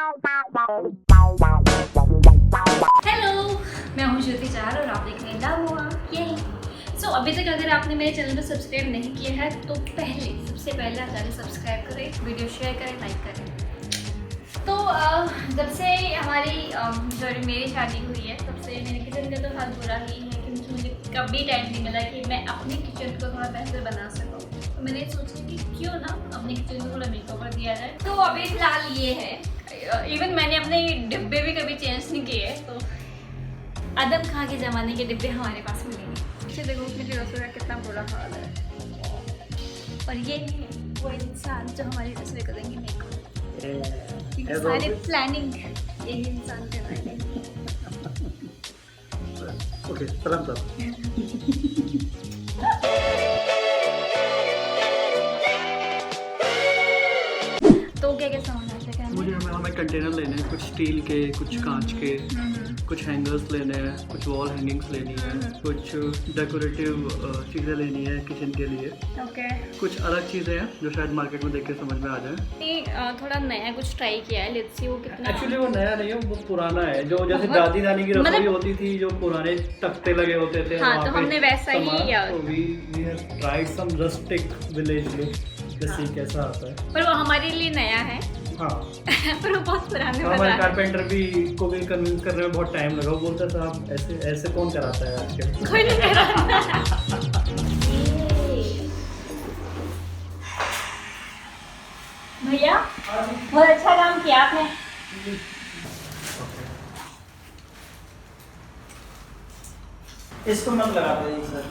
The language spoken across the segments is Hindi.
हेलो, मैं हूँ ज्योति चार और आप देख रहे हैं हुआ यही। अभी तक अगर आपने मेरे चैनल को सब्सक्राइब नहीं किया है तो सबसे पहले आप जाके सब्सक्राइब करें, वीडियो शेयर करें, लाइक करें। तो जब से मेरी शादी हुई है तब से मेरे किचन का तो हाल बुरा ही है कि मुझे कभी टाइम नहीं मिला कि मैं अपने किचन को थोड़ा बेहतर बना सकूँ। तो मैंने सोचा कि क्यों ना अपने किचन को थोड़ा मेकओवर दिया जाए। तो अभी फिलहाल ये है, इवन मैंने अपने डिब्बे भी कभी चेंज नहीं किए, तो आदम खां के ज़माने के डिब्बे हमारे पास मिलेंगे। देखो मेरी रसोई का कितना बुरा हाल है। और ये है वो इंसान जो हमारी रसोई करेंगे मेकओवर। सारे प्लानिंग यही इंसान कर रहे हैं। ओके, सलाम सर। तो क्या क्या सामान आता है? मुझे हमें कंटेनर लेने हैं, कुछ स्टील के, कुछ कांच के, कुछ हैंगर्स लेने हैं, कुछ वॉल हैंगिंग्स लेनी है, कुछ डेकोरेटिव चीज़ें लेनी है किचन के लिए। ओके। कुछ अलग चीज़ें हैं जो शायद मार्केट में देख के समझ में आ जाए। थोड़ा नया कुछ ट्राई किया है, लेट्स सी वो कितना। एक्चुअली वो नया नहीं है, वो पुराना है, जो जैसे दादी नानी की रसोई होती थी, जो पुराने तख्ते लगे होते थे। हाँ, तो हमने वैसा ही किया। We have tried some rustic village look, जैसे कैसा आता है। पर वो हमारे लिए नया है। हाँ। पर वो बहुत पुराने हमारे कारपेंटर भी को भी कन्विंस करने में बहुत टाइम लगा। वो बोलता था आप ऐसे कौन कराता है आजकल। कोई नहीं कराता। भैया बहुत अच्छा काम किया आपने। इसको मत लगा दे सर।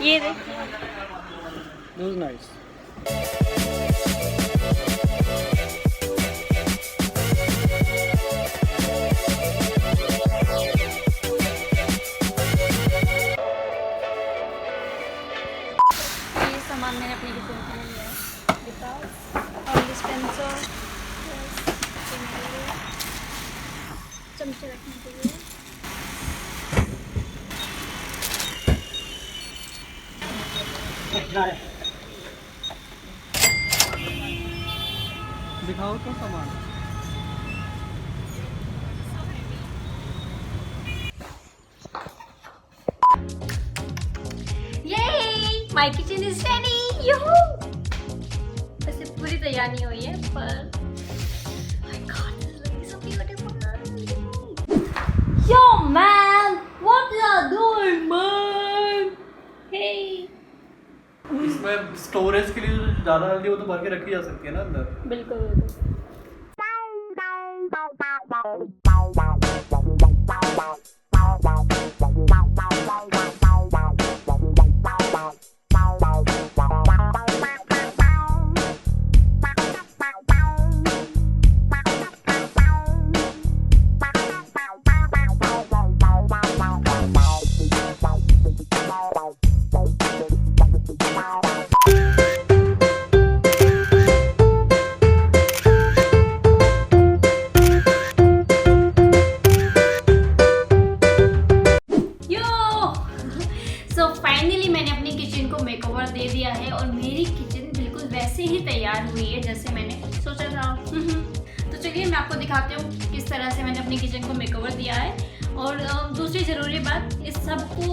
ये देख, This is nice. ये सामान मैंने अपने किचन के लिए लिया है, गिटार और डिस्पेंसर, चमचे रखने के लिए। दिखाओ तो सामान। Yay! My kitchen is ready! Yoo-hoo! वैसे पूरी तैयार नहीं हुई है, पर my God, this is looking so beautiful. Yo man, what you are doing, man? Hey. इसमें स्टोरेज के लिए जो ज़्यादा जल्दी वो तो भर के रखी जा सकती है ना अंदर। बिल्कुल बिल्कुल। फाइनली मैंने अपनी किचन को मेकओवर दे दिया है और मेरी किचन बिल्कुल वैसे ही तैयार हुई है जैसे मैंने सोचा था। तो चलिए मैं आपको दिखाती हूँ किस तरह से मैंने अपनी किचन को मेकओवर दिया है। और दूसरी ज़रूरी बात, इस सब को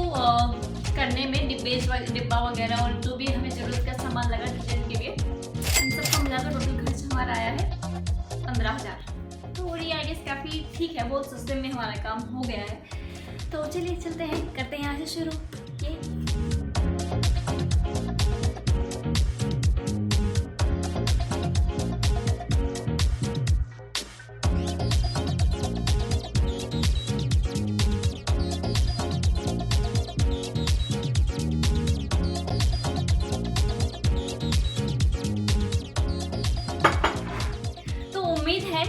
करने में डिब्बा वगैरह और जो भी हमें ज़रूरत का सामान लगा किचन के लिए, इन सबको मिलाकर टोटल खर्च हमारा आया है 15,000। तो ये आइडियाज़ काफ़ी ठीक है, बहुत सस्ते में हमारा काम हो गया है। तो चलिए चलते हैं, करते हैं यहाँ से शुरू।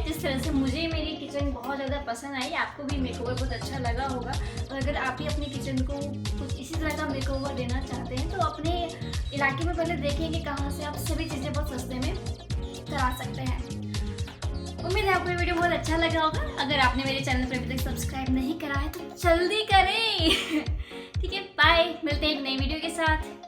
जिस तरह से मुझे मेरी किचन बहुत ज़्यादा पसंद आई, आपको भी मेकओवर बहुत अच्छा लगा होगा। और अगर आप भी अपने किचन को कुछ इसी तरह का मेकओवर देना चाहते हैं तो अपने इलाके में पहले देखें कि कहाँ से आप सभी चीज़ें बहुत सस्ते में करा सकते हैं। उम्मीद है आपको ये वीडियो बहुत अच्छा लगा होगा। अगर आपने मेरे चैनल पर अभी तक सब्सक्राइब नहीं करा है तो जल्दी करें। ठीक है, बाय, मिलते हैं एक नई वीडियो के साथ।